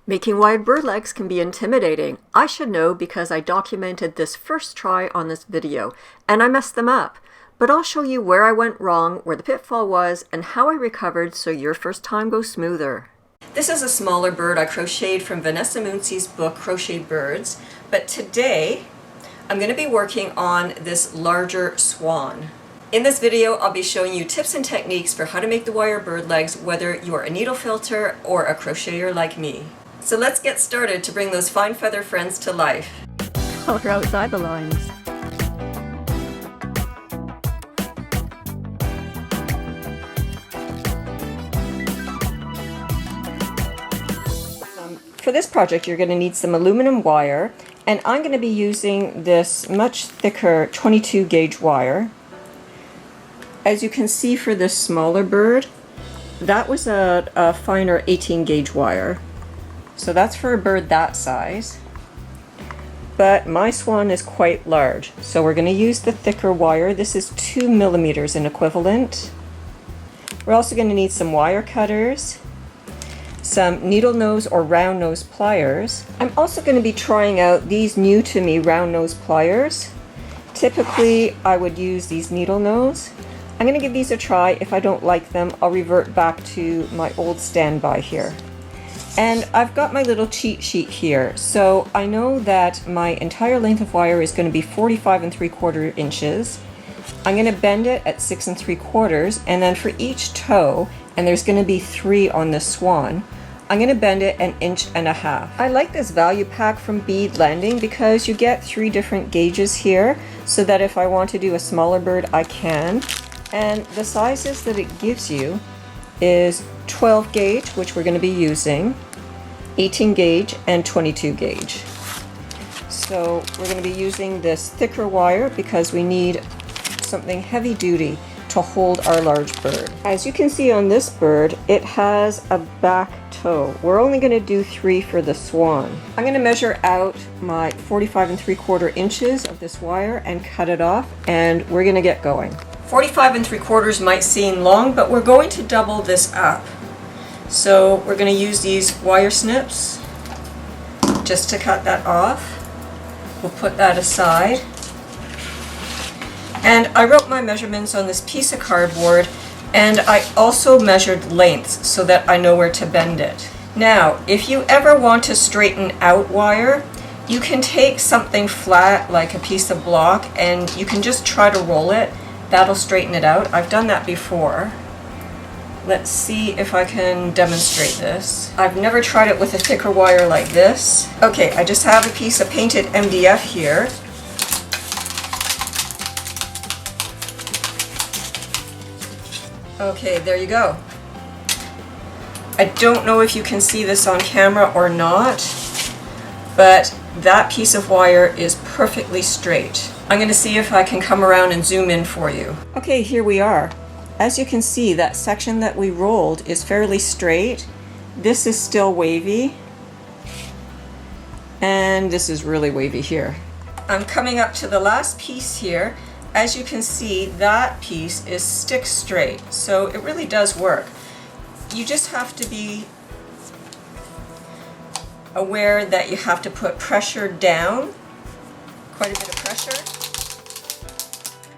Making wired bird legs can be intimidating. I should know because I documented this first try on this video, and I messed them up. But I'll show you where I went wrong, where the pitfall was, and how I recovered so your first time goes smoother. This is a smaller bird I crocheted from Vanessa Muncy's book, Crocheted Birds, but today I'm going to be working on this larger swan. In this video, I'll be showing you tips and techniques for how to make the wire bird legs, whether you're a needle filter or a crocheter like me. So let's get started to bring those fine feather friends to life. Color outside the lines. For this project, you're going to need some aluminum wire, and I'm going to be using this much thicker 22 gauge wire. As you can see, for this smaller bird, that was a finer 18 gauge wire. So that's for a bird that size. But my swan is quite large, so we're going to use the thicker wire. This is 2 millimeters in equivalent. We're also going to need some wire cutters, some needle nose or round nose pliers. I'm also going to be trying out these new to me round nose pliers. Typically, I would use these needle nose. I'm going to give these a try. If I don't like them, I'll revert back to my old standby here. And I've got my little cheat sheet here. So I know that my entire length of wire is going to be 45 3/4 inches. I'm going to bend it at 6 3/4, and then for each toe, and there's going to be 3 on the swan, I'm going to bend it 1.5 inches. I like this value pack from Bead Landing because you get 3 different gauges here, so that if I want to do a smaller bird, I can. And the sizes that it gives you is 12 gauge, which we're going to be using, 18 gauge, and 22 gauge. So we're going to be using this thicker wire because we need something heavy duty to hold our large bird. As you can see on this bird, it has a back toe. We're only going to do 3 for the swan. I'm going to measure out my 45 3/4 inches of this wire and cut it off, and we're going to get going. 45 3/4 might seem long, but we're going to double this up. So we're going to use these wire snips just to cut that off. We'll put that aside. And I wrote my measurements on this piece of cardboard, and I also measured lengths so that I know where to bend it. Now, if you ever want to straighten out wire, you can take something flat like a piece of block and you can just try to roll it. That'll straighten it out. I've done that before. Let's see if I can demonstrate this. I've never tried it with a thicker wire like this. Okay, I just have a piece of painted MDF here. Okay, there you go. I don't know if you can see this on camera or not, but that piece of wire is perfectly straight. I'm going to see if I can come around and zoom in for you. Okay, here we are. As you can see, that section that we rolled is fairly straight. This is still wavy, and this is really wavy here. I'm coming up to the last piece here. As you can see, that piece is stick straight, so it really does work. You just have to be aware that you have to put pressure down, quite a bit of pressure,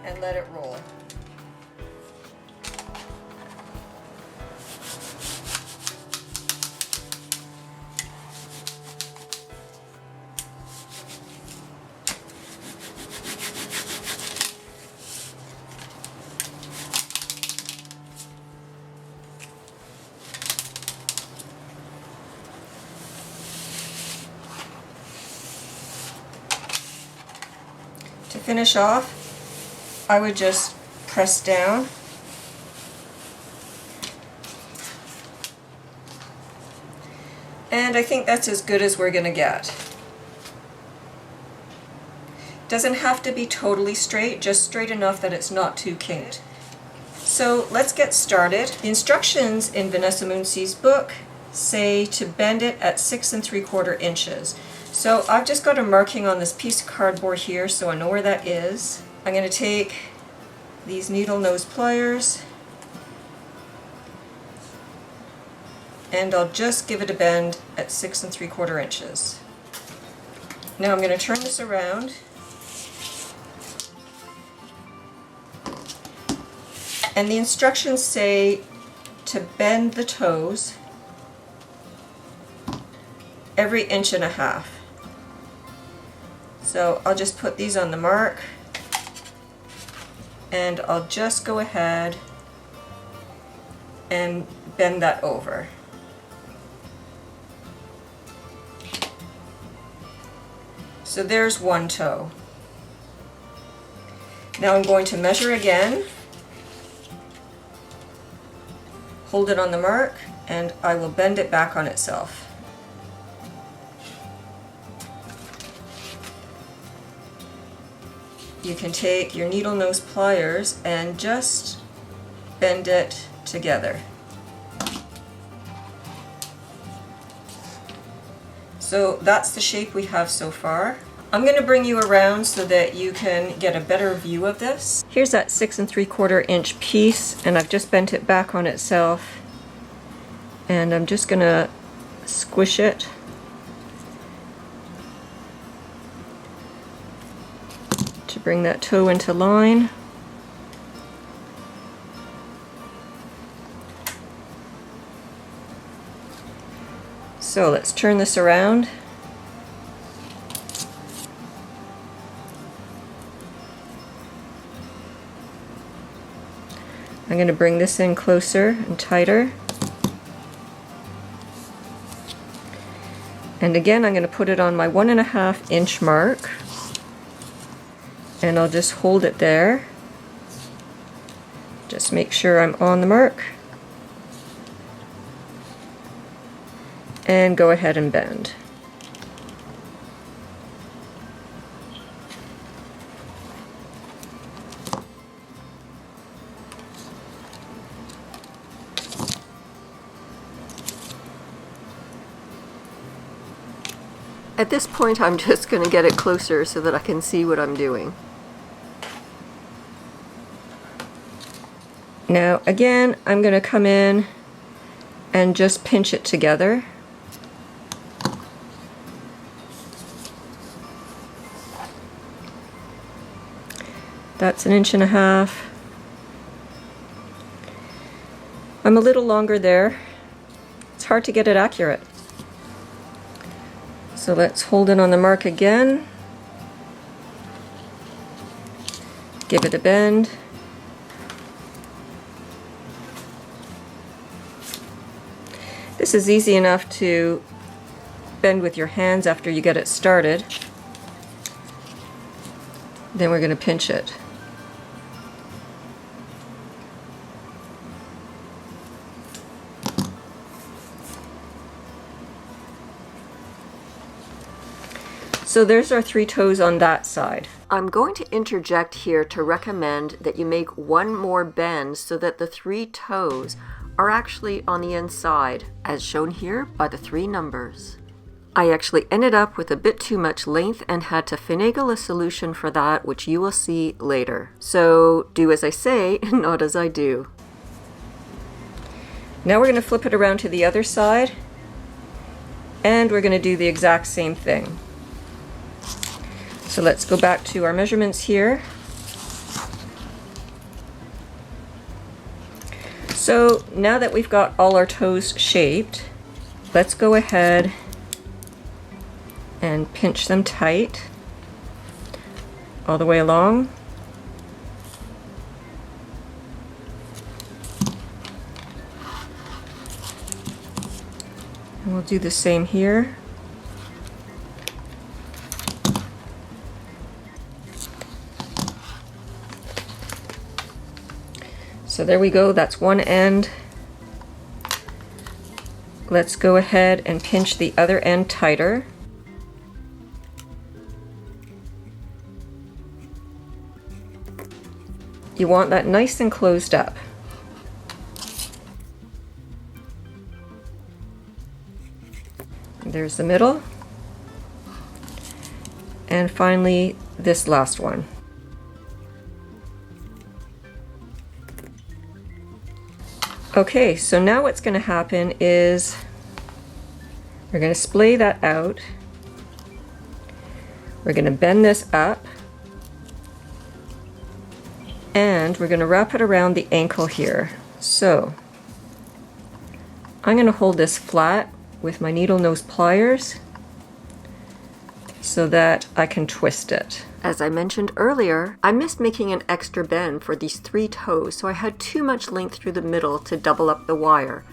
and let it roll. To finish off, I would just press down and I think that's as good as we're going to get. Doesn't have to be totally straight, just straight enough that it's not too kinked. So let's get started. The instructions in Vanessa Muncy's book say to bend it at 6 3/4 inches. So I've just got a marking on this piece of cardboard here so I know where that is. I'm going to take these needle nose pliers and I'll just give it a bend at 6 3/4 inches. Now I'm going to turn this around and the instructions say to bend the toes every 1.5 inches. So I'll just put these on the mark and I'll just go ahead and bend that over. So there's one toe. Now I'm going to measure again, hold it on the mark, and I will bend it back on itself. You can take your needle nose pliers and just bend it together. So that's the shape we have so far. I'm going to bring you around so that you can get a better view of this. Here's that 6 3/4 inch piece, and I've just bent it back on itself. And I'm just going to squish it to bring that toe into line. So let's turn this around. I'm going to bring this in closer and tighter. And again, I'm going to put it on my 1.5 inch mark. And I'll just hold it there. Just make sure I'm on the mark. And go ahead and bend. At this point, I'm just going to get it closer so that I can see what I'm doing. Now again, I'm going to come in and just pinch it together. That's 1.5 inches. I'm a little longer there. It's hard to get it accurate. So let's hold it on the mark again. Give it a bend. This is easy enough to bend with your hands after you get it started. Then we're going to pinch it. So there's our 3 toes on that side. I'm going to interject here to recommend that you make one more bend so that the 3 toes are actually on the inside, as shown here by the 3 numbers. I actually ended up with a bit too much length and had to finagle a solution for that, which you will see later. So do as I say and not as I do. Now we're going to flip it around to the other side, and we're going to do the exact same thing. So let's go back to our measurements here. So now that we've got all our toes shaped, let's go ahead and pinch them tight all the way along. And we'll do the same here. So there we go, that's one end. Let's go ahead and pinch the other end tighter. You want that nice and closed up. There's the middle. And finally, this last one. Okay, so now what's going to happen is we're going to splay that out. We're going to bend this up, and we're going to wrap it around the ankle here. So I'm going to hold this flat with my needle nose pliers so that I can twist it. As I mentioned earlier, I missed making an extra bend for these 3 toes, so I had too much length through the middle to double up the wire.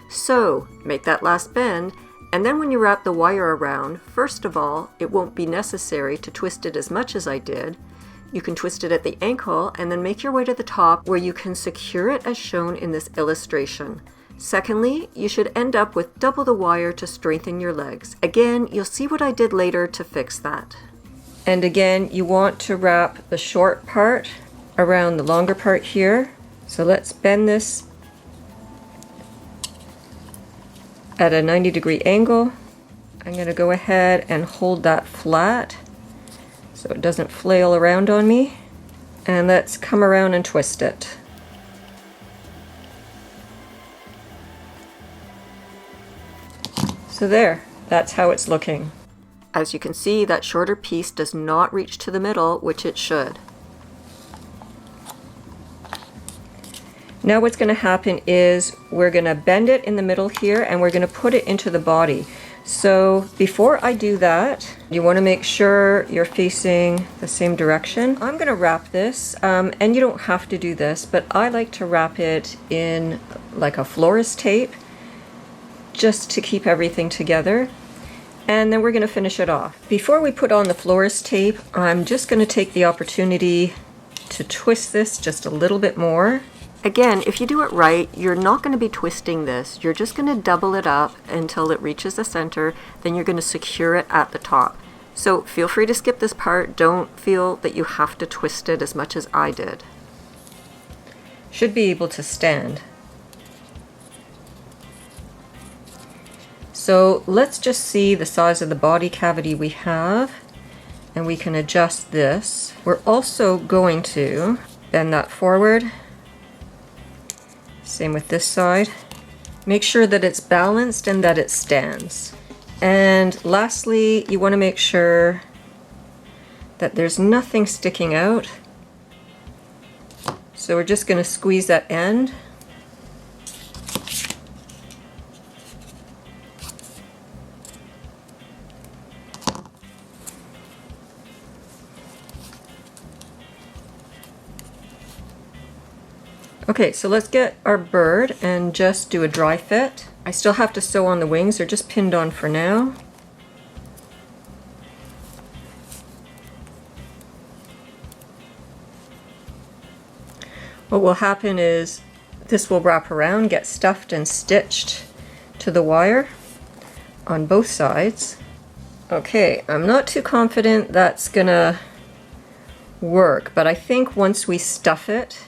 So make that last bend, and then when you wrap the wire around, first of all, it won't be necessary to twist it as much as I did. You can twist it at the ankle and then make your way to the top where you can secure it as shown in this illustration. Secondly, you should end up with double the wire to strengthen your legs. Again, you'll see what I did later to fix that. And again, you want to wrap the short part around the longer part here. So let's bend this at a 90-degree angle. I'm going to go ahead and hold that flat so it doesn't flail around on me. And let's come around and twist it. So there, that's how it's looking. As you can see, that shorter piece does not reach to the middle, which it should. Now what's going to happen is we're going to bend it in the middle here and we're going to put it into the body. So before I do that, you want to make sure you're facing the same direction. I'm going to wrap this, and you don't have to do this, but I like to wrap it in like a florist tape just to keep everything together. And then we're going to finish it off. Before we put on the florist tape, I'm just going to take the opportunity to twist this just a little bit more. Again, if you do it right, you're not going to be twisting this. You're just going to double it up until it reaches the center, then you're going to secure it at the top. So feel free to skip this part. Don't feel that you have to twist it as much as I did. Should be able to stand. So let's just see the size of the body cavity we have, and we can adjust this. We're also going to bend that forward. Same with this side. Make sure that it's balanced and that it stands. And lastly, you want to make sure that there's nothing sticking out. So we're just going to squeeze that end. Okay, so let's get our bird and just do a dry fit. I still have to sew on the wings, they're just pinned on for now. What will happen is this will wrap around, get stuffed and stitched to the wire on both sides. Okay, I'm not too confident that's gonna work, but I think once we stuff it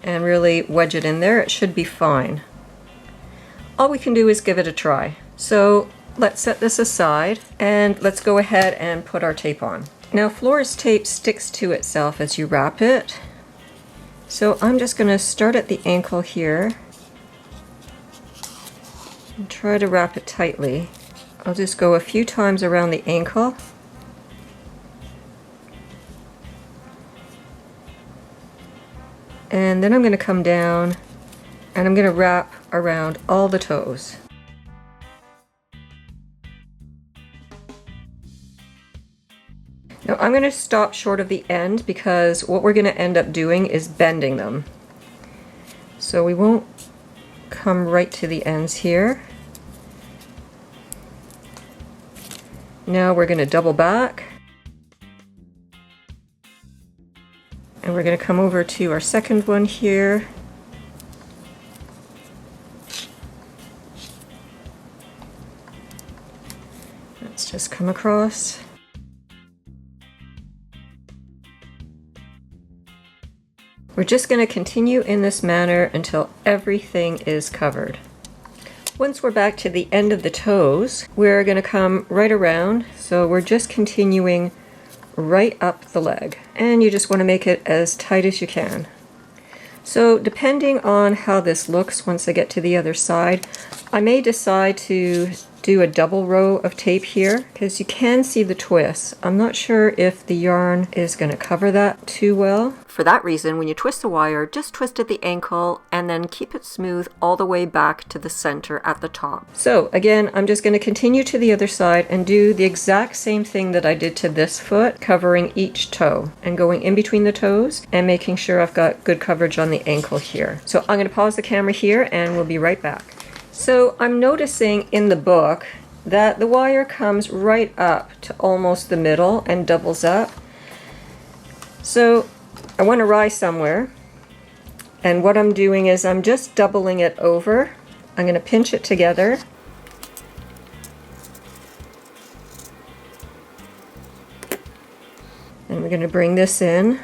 and really wedge it in there, it should be fine. All we can do is give it a try. So let's set this aside and let's go ahead and put our tape on. Now florist tape sticks to itself as you wrap it. So I'm just going to start at the ankle here and try to wrap it tightly. I'll just go a few times around the ankle. And then I'm going to come down and I'm going to wrap around all the toes. Now I'm going to stop short of the end because what we're going to end up doing is bending them. So we won't come right to the ends here. Now we're going to double back. And we're going to come over to our second one here. Let's just come across. We're just going to continue in this manner until everything is covered. Once we're back to the end of the toes, we're going to come right around. So we're just continuing right up the leg, and you just want to make it as tight as you can. So depending on how this looks once I get to the other side, I may decide to do a double row of tape here because you can see the twists. I'm not sure if the yarn is going to cover that too well. For that reason, when you twist the wire, just twist at the ankle and then keep it smooth all the way back to the center at the top. So again, I'm just going to continue to the other side and do the exact same thing that I did to this foot, covering each toe and going in between the toes and making sure I've got good coverage on the ankle here. So I'm going to pause the camera here and we'll be right back. So I'm noticing in the book that the wire comes right up to almost the middle and doubles up. So I want to rise somewhere, and what I'm doing is I'm just doubling it over. I'm going to pinch it together. And we're going to bring this in,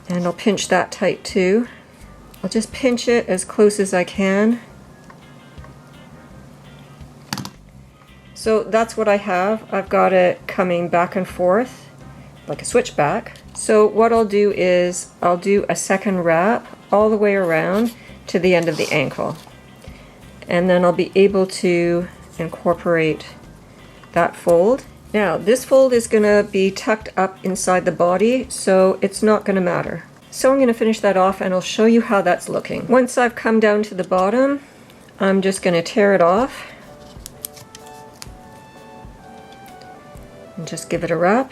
and I'll pinch that tight too. I'll just pinch it as close as I can. So that's what I have. I've got it coming back and forth like a switchback. So what I'll do is I'll do a second wrap all the way around to the end of the ankle. And then I'll be able to incorporate that fold. Now this fold is going to be tucked up inside the body, so it's not going to matter. So I'm going to finish that off and I'll show you how that's looking. Once I've come down to the bottom, I'm just going to tear it off and just give it a wrap.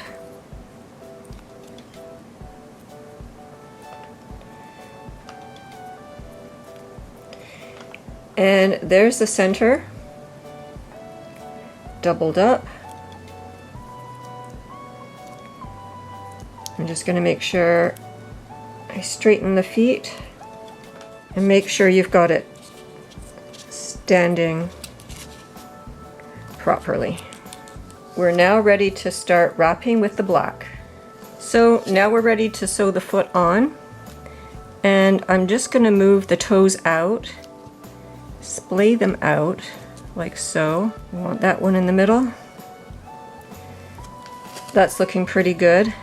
And there's the center, doubled up. I'm just going to make sure I straighten the feet and make sure you've got it standing properly. We're now ready to start wrapping with the black. So now we're ready to sew the foot on, and I'm just going to move the toes out, splay them out like so. We want that one in the middle. That's looking pretty good.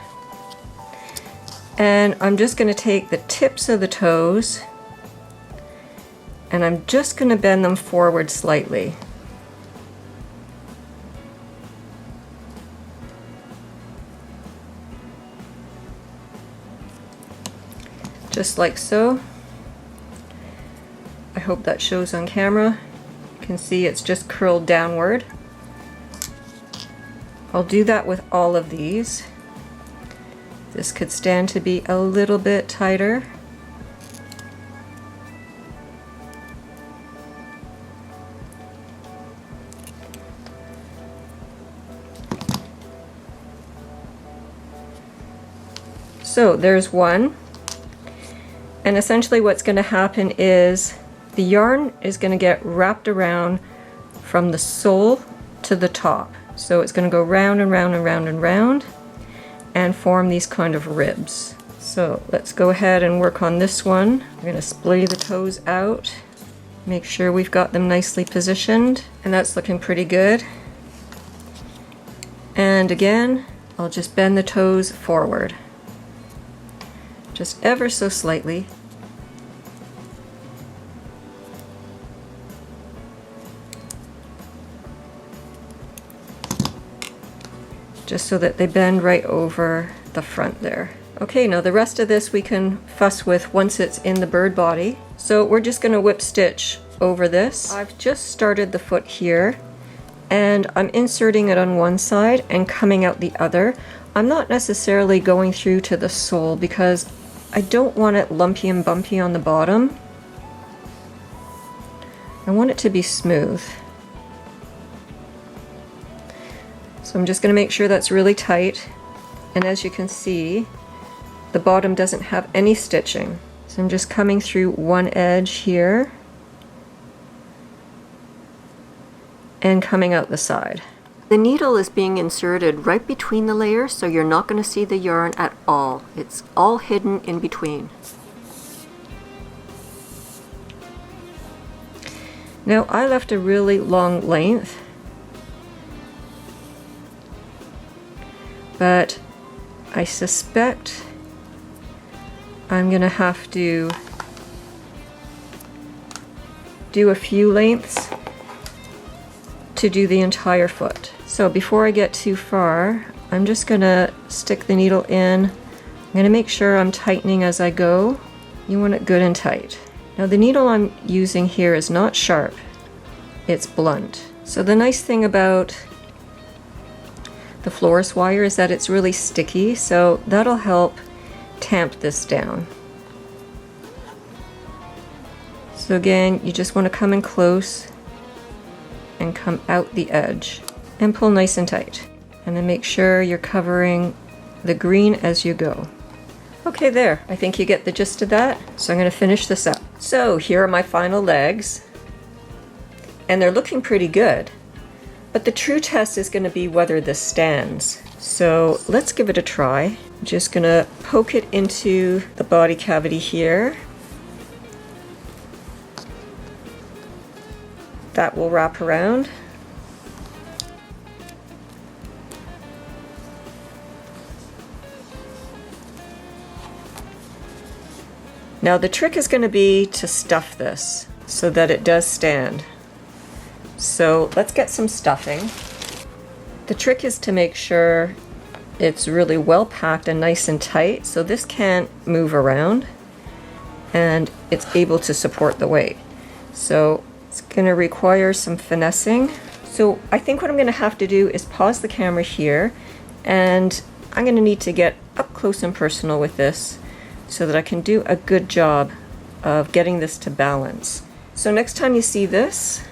And I'm just going to take the tips of the toes and I'm just going to bend them forward slightly. Just like so. I hope that shows on camera. You can see it's just curled downward. I'll do that with all of these. This could stand to be a little bit tighter. So there's one. And essentially what's going to happen is the yarn is going to get wrapped around from the sole to the top. So it's going to go round and round and round and round and form these kind of ribs. So let's go ahead and work on this one. We're going to splay the toes out, make sure we've got them nicely positioned, and that's looking pretty good. And again, I'll just bend the toes forward, just ever so slightly. Just so that they bend right over the front there. Okay, now the rest of this we can fuss with once it's in the bird body. So we're just going to whip stitch over this. I've just started the foot here and I'm inserting it on one side and coming out the other. I'm not necessarily going through to the sole because I don't want it lumpy and bumpy on the bottom. I want it to be smooth. So I'm just going to make sure that's really tight, and as you can see the bottom doesn't have any stitching. So I'm just coming through one edge here and coming out the side. The needle is being inserted right between the layers, so you're not going to see the yarn at all. It's all hidden in between. Now I left a really long length, but I suspect I'm gonna have to do a few lengths to do the entire foot. So before I get too far, I'm just gonna stick the needle in. I'm gonna make sure I'm tightening as I go. You want it good and tight. Now the needle I'm using here is not sharp, it's blunt. So the nice thing about the florist wire is that it's really sticky, so that'll help tamp this down. So again, you just want to come in close and come out the edge and pull nice and tight. And then make sure you're covering the green as you go. Okay, there. I think you get the gist of that. So I'm going to finish this up. So here are my final legs. And they're looking pretty good. But the true test is going to be whether this stands. So let's give it a try. I'm just going to poke it into the body cavity here. That will wrap around. Now the trick is going to be to stuff this so that it does stand. So let's get some stuffing. The trick is to make sure it's really well packed and nice and tight so this can't move around and it's able to support the weight. So it's going to require some finessing. So I think what I'm going to have to do is pause the camera here, and I'm going to need to get up close and personal with this so that I can do a good job of getting this to balance. So next time you see this,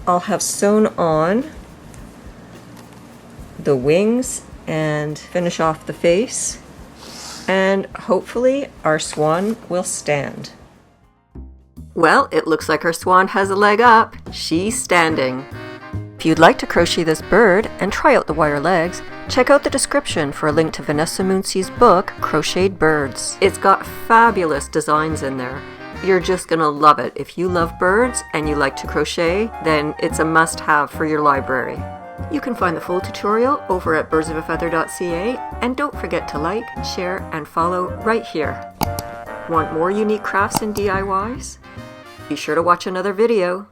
I'll have sewn on the wings and finish off the face, and hopefully our swan will stand. Well, it looks like our swan has a leg up. She's standing. If you'd like to crochet this bird and try out the wire legs, check out the description for a link to Vanessa Muncy's book, Crocheted Birds. It's got fabulous designs in there. You're just gonna love it. If you love birds and you like to crochet, then it's a must-have for your library. You can find the full tutorial over at birdsofafeather.ca, and don't forget to like, share, and follow right here. Want more unique crafts and DIYs? Be sure to watch another video.